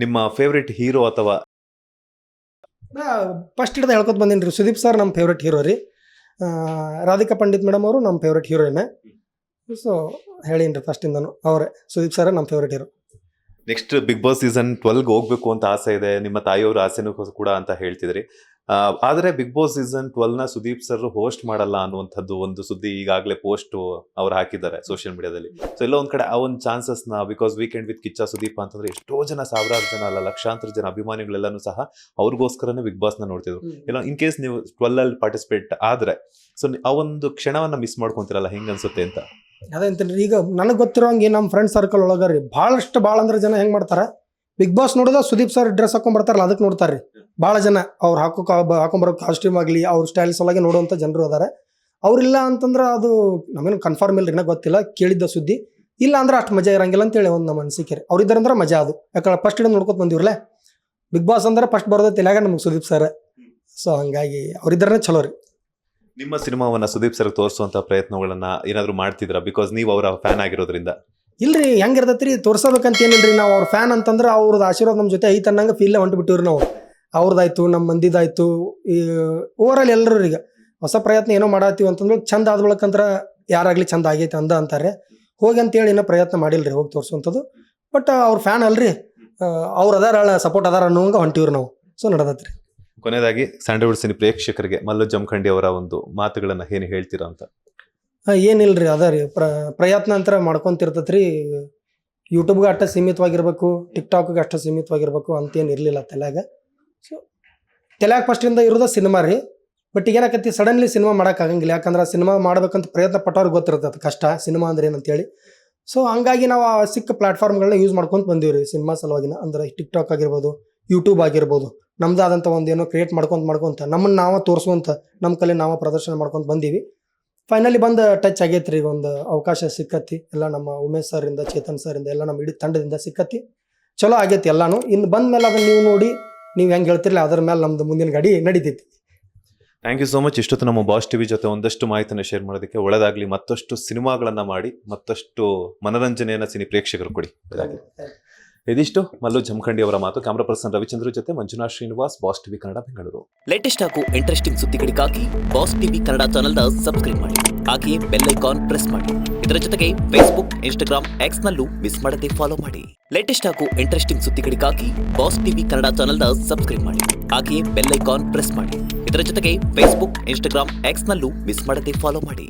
ನಿಮ್ಮ favourite hero ಅಥವಾ first ಹಿಡ್ದು ಹೇಳ್ಕೊತ ಬಂದೀನಿ ರೀ. ಸುದೀಪ್ ಸರ್ ನಮ್ಮ ಫೇವ್ರೆಟ್ ಹೀರೋ ರೀ. ರಾಧಿಕಾ ಪಂಡಿತ್ ಮೇಡಮ್ ಅವರು ನಮ್ಮ ಫೇವ್ರೆಟ್ ಹೀರೋಯಿನ್. ಸೊ ಹೇಳೀನಿ ರೀ ಫಸ್ಟಿಂದನು ಅವರೇ, ಸುದೀಪ್ ಸರ್ ನಮ್ಮ favourite hero. Next Bigg Boss season 12 ಹೋಗ್ಬೇಕು ಅಂತ ಆಸೆ ಇದೆ, ನಿಮ್ಮ ತಾಯಿಯವ್ರ ಆಸೆನೂ ಕೂಡ ಅಂತ ಹೇಳ್ತಿದ್ರಿ. ಆದರೆ ಬಿಗ್ ಬಾಸ್ ಸೀಸನ್ 12ನ ಸುದೀಪ್ ಸರ್ ಹೋಸ್ಟ್ ಮಾಡಲ್ಲ ಅನ್ನುವಂಥದ್ದು ಒಂದು ಸುದ್ದಿ ಈಗಾಗಲೇ ಪೋಸ್ಟ್ ಅವ್ರು ಹಾಕಿದ್ದಾರೆ ಸೋಷಿಯಲ್ ಮೀಡಿಯಾದಲ್ಲಿ. ಸೊ ಎಲ್ಲ ಒಂದ್ ಕಡೆ ಆ ಒಂದು ಚಾನ್ಸಸ್ನ, because weekend with Kichcha Sudeep ಅಂತಂದ್ರೆ ಎಷ್ಟೋ ಜನ, ಸಾವಿರಾರು ಜನ ಅಲ್ಲ ಲಕ್ಷಾಂತರ ಜನ ಅಭಿಮಾನಿಗಳೆಲ್ಲನೂ ಸಹ ಅವ್ರಿಗೋಸ್ಕರನೇ ಬಿಗ್ ಬಾಸ್ ನ ನೋಡ್ತಿದ್ರು. ಇಲ್ಲ ಇನ್ ಕೇಸ್ ನೀವು 12 ಪಾರ್ಟಿಸಿಪೇಟ್ ಆದ್ರೆ ಸೊ ಆ ಒಂದು ಕ್ಷಣವನ್ನ ಮಿಸ್ ಮಾಡ್ಕೊಂತಿರಲ್ಲ, ಹೆಂಗ್ ಅನ್ಸುತ್ತೆ ಅಂತ. ಅದೇ ಅಂತೀನಿ. ಈಗ ನನಗೆ ಗೊತ್ತಿರೋಂಗೆ ನಮ್ಮ ಫ್ರೆಂಡ್ ಸರ್ಕಲ್ ಒಳಗೆ ರೀ ಭಾಳ ಅಂದ್ರೆ ಜನ ಹೆಂಗೆ ಮಾಡ್ತಾರೆ, ಬಿಗ್ ಬಾಸ್ ನೋಡಿದ ಸುದೀಪ್ ಸರ್ ಡ್ರೆಸ್ ಹಾಕೊಂಡ್ಬರ್ತಾರಲ್ಲ ಅದಕ್ಕೆ ನೋಡ್ತಾರೆ ರೀ ಭಾಳ ಜನ. ಅವ್ರು ಹಾಕೊಂಬರೋ ಕಾಸ್ಟ್ಯೂಮ್ ಆಗಲಿ ಅವ್ರ ಸ್ಟೈಲ್ಸ್ ಒಳಗೆ ನೋಡುವಂಥ ಜನರು ಅದಾರೆ. ಅವ್ರಿಲ್ಲ ಅಂತಂದ್ರೆ ಅದು ನಮಗೇನು ಕನ್ಫರ್ಮ್ ಇಲ್ಲ ರೀ, ಗೊತ್ತಿಲ್ಲ, ಕೇಳಿದ್ದ ಸುದ್ದಿ. ಇಲ್ಲ ಅಂದ್ರೆ ಅಷ್ಟು ಮಜಾ ಇರಂಗಿಲ್ಲ ಅಂತೇಳಿ ಒಂದು ನಮ್ಮ ಅನಿಸಿಕೆ ರೀ. ಅವ್ರಿದ್ದಾರೆ ಅಂದ್ರೆ ಮಜಾ ಅದು. ಯಾಕಂದ್ರೆ ಫಸ್ಟ್ ಹಿಡಿದು ನೋಡ್ಕೊತ ಬಂದಿವ್ರಲ್ಲ, ಬಿಗ್ ಬಾಸ್ ಅಂದ್ರೆ ಫಸ್ಟ್ ಬರೋದೇ ತಲೆಯಾಗ ನಮಗೆ ಸುದೀಪ್ ಸರ್. ಸೊ ಹಂಗಾಗಿ ಅವ್ರಿದ್ರೆ ಚಲೋ ರೀ. ನಿಮ್ಮ ಸಿನಿಮಾವನ್ನ ಸುದೀಪ್ ಸರ್ ತೋರಿಸುವಂತ ಪ್ರಯತ್ನಗಳನ್ನ ಏನಾದ್ರು ಮಾಡ್ತಿದ್ರ, ಬಿಕಾಸ್ ನೀವು ಅವರ ಫ್ಯಾನ್ ಆಗಿರೋದ್ರಿಂದ? ಇಲ್ರಿ, ಹೆಂಗಿರ್ತೈತಿ ರೀ, ತೋರ್ಸಬೇಕಂತ ಏನಿಲ್ರಿ. ನಾವು ಅವ್ರ ಫ್ಯಾನ್ ಅಂತಂದ್ರೆ ಅವ್ರದ್ದು ಆಶೀರ್ವಾದ ನಮ್ಮ ಜೊತೆ ಐತೆ ಅನ್ನಂಗೆ ಫೀಲ್ ಹೊಂಟು ಬಿಟ್ಟಿವ್ರಿ ನಾವು. ಅವ್ರದ್ದಾಯ್ತು, ನಮ್ಮ ಮಂದಿದಾಯ್ತು, ಈ ಓವರಾಲ್ ಎಲ್ಲರೂ ಈಗ ಹೊಸ ಪ್ರಯತ್ನ ಏನೋ ಮಾಡತ್ತೀವಿ ಅಂತಂದ್ರೆ ಚಂದ ಆದ ಬಳಕಂತ್ರ ಯಾರಾಗ್ಲಿ ಚಂದ ಆಗೈತೆ ಅಂತಾರೆ. ಹೋಗಿ ಅಂತೇಳಿ ಏನೋ ಪ್ರಯತ್ನ ಮಾಡಿಲ್ರಿ ಹೋಗಿ ತೋರಿಸುವಂಥದ್ದು. ಬಟ್ ಅವ್ರ ಫ್ಯಾನ್ ಅಲ್ರಿ, ಅವ್ರು ಅದಾರ ಸಪೋರ್ಟ್ ಅದಾರ ಅನ್ನೋಂಗೆ ಹೊಂಟಿವ್ರಿ ನಾವು. ಸೊ ನಡೆದತ್ರಿ. ಕೊನೆಯದಾಗಿ ಸ್ಯಾಂಡಲ್ವುಡ್ ಸಿನಿ ಪ್ರೇಕ್ಷಕರಿಗೆ ಮಲ್ಲು ಜಮಖಂಡಿ ಅವರ ಒಂದು ಮಾತುಗಳನ್ನ ಏನು ಹೇಳ್ತೀರಾ ಅಂತ? ಏನಿಲ್ರಿ, ಅದ ರೀ ಪ್ರಯತ್ನ ಅಂತ ಮಾಡ್ಕೊಂತಿರ್ತೈತ್ರಿ. ಯೂಟ್ಯೂಬ್ಗೆ ಅಷ್ಟೇ ಸೀಮಿತವಾಗಿರ್ಬೇಕು, ಟಿಕ್ಟಾಕ್ಗೆ ಅಷ್ಟೇ ಸೀಮಿತವಾಗಿರ್ಬೇಕು ಅಂತೇನು ಇರಲಿಲ್ಲ ತಲೆಯಾಗ. ಸೊ ತಲೆಯಾಗ ಫಸ್ಟಿಂದ ಇರೋದ ಸಿನಿಮಾ ರೀ. ಬಟ್ ಈಗ ಏನಾಕತಿ, ಸಡನ್ಲಿ ಸಿನಿಮಾ ಮಾಡೋಕ್ಕಾಗಂಗಿಲ್ಲ. ಯಾಕಂದ್ರೆ ಸಿನಿಮಾ ಮಾಡ್ಬೇಕಂತ ಪ್ರಯತ್ನ ಪಟ್ಟವ್ರಿಗೆ ಗೊತ್ತಿರ್ತದೆ ಕಷ್ಟ ಸಿನಿಮಾ ಅಂದ್ರೆ ಏನಂತೇಳಿ. ಸೊ ಹಂಗಾಗಿ ನಾವು ಆ ಸಿಕ್ಕ ಪ್ಲಾಟ್ಫಾರ್ಮ್ಗಳನ್ನ ಯೂಸ್ ಮಾಡ್ಕೊಂಡು ಬಂದೀವಿ ರೀ ಸಿನಿಮಾ ಸಲುವಾಗಿನ. ಅಂದ್ರೆ ಟಿಕ್ಟಾಕ್ ಆಗಿರ್ಬೋದು, ಯೂಟ್ಯೂಬ್ ಆಗಿರ್ಬೋದು, ನಮ್ದಾದಂಥ ಒಂದು ಏನೋ ಕ್ರಿಯೇಟ್ ಮಾಡ್ಕೊಂತ ನಮ್ಮನ್ನು ನಾವು ತೋರಿಸುವಂಥ, ನಮ್ಮ ಕಲೆ ನಾವು ಪ್ರದರ್ಶನ ಮಾಡ್ಕೊಂಡು ಬಂದೀವಿ. ಫೈನಲಿ ಬಂದು ಟಚ್ ಆಗೈತೆ ರೀ, ಒಂದು ಅವಕಾಶ ಸಿಕ್ಕತ್ತಿ. ಎಲ್ಲ ನಮ್ಮ ಉಮೇಶ್ ಸರಿಂದ, ಚೇತನ್ ಸರಿಂದ, ಎಲ್ಲ ನಮ್ಮ ಇಡೀ ತಂಡದಿಂದ ಸಿಕ್ಕತ್ತಿ. ಚಲೋ ಆಗೈತಿ ಎಲ್ಲಾನು. ಇನ್ನು ಬಂದ ಮೇಲೆ ಅದನ್ನು ನೀವು ನೋಡಿ ನೀವು ಹೆಂಗೆ ಹೇಳ್ತಿರಲಿಲ್ಲ ಅದರ ಮೇಲೆ ನಮ್ದು ಮುಂದಿನ ಗಾಡಿ ನಡೀತೈತಿ. Thank you so much. ಇಷ್ಟೊತ್ತು ನಮ್ಮ ಬಾಸ್ ಟಿವಿ ಜೊತೆ ಒಂದಷ್ಟು ಮಾಹಿತಿಯನ್ನು ಶೇರ್ ಮಾಡೋದಕ್ಕೆ. ಒಳ್ಳೆದಾಗಲಿ, ಮತ್ತಷ್ಟು ಸಿನಿಮಾಗಳನ್ನ ಮಾಡಿ ಮತ್ತಷ್ಟು ಮನೋರಂಜನೆಯನ್ನ ಸಿನಿ ಪ್ರೇಕ್ಷಕರು ಕೊಡಿ. ಇದಿಷ್ಟು ಮಲ್ಲು ಜಮಖಂಡಿ ಅವರ ಮಾತು. ಕ್ಯಾಮರಾ ಪರ್ಸನ್ ರವಿಚಂದ್ರ ಜೊತೆ Manjunath Srinivas, boss TV Kannada, Bengaluru. Latest ಹಾಗೂ ಇಂಟ್ರೆಸ್ಟಿಂಗ್ ಸುದ್ದಿಗಳಿಗಾಗಿ ಬಾಸ್ ಟಿವಿ ಕನ್ನಡ ಚಾನೆಲ್ನ ಸಬ್ಸ್ಕ್ರೈಬ್ ಮಾಡಿ, ಹಾಗೆಯೇ ಬೆಲ್ ಐಕಾನ್ ಪ್ರೆಸ್ ಮಾಡಿ. ಇದರ ಜೊತೆಗೆ ಫೇಸ್ಬುಕ್, ಇನ್ಸ್ಟಾಗ್ರಾಮ್, ಎಕ್ಸ್ ನಲ್ಲೂ ಮಿಸ್ ಮಾಡದೆ ಫಾಲೋ ಮಾಡಿ. ಲೇಟೆಸ್ಟ್ ಹಾಗೂ ಇಂಟ್ರೆಸ್ಟಿಂಗ್ ಸುದ್ದಿಗಳಿಗಾಗಿ ಬಾಸ್ ಟಿವಿ ಕನ್ನಡ ಚಾನೆಲ್ನ ಸಬ್ಸ್ಕ್ರೈಬ್ ಮಾಡಿ, ಹಾಗೆಯೇ ಬೆಲ್ ಐಕಾನ್ ಪ್ರೆಸ್ ಮಾಡಿ. ಇದರ ಜೊತೆಗೆ ಫೇಸ್ಬುಕ್, ಇನ್ಸ್ಟಾಗ್ರಾಮ್, ಎಕ್ಸ್ ನಲ್ಲೂ ಮಿಸ್ ಮಾಡದೆ ಫಾಲೋ ಮಾಡಿ.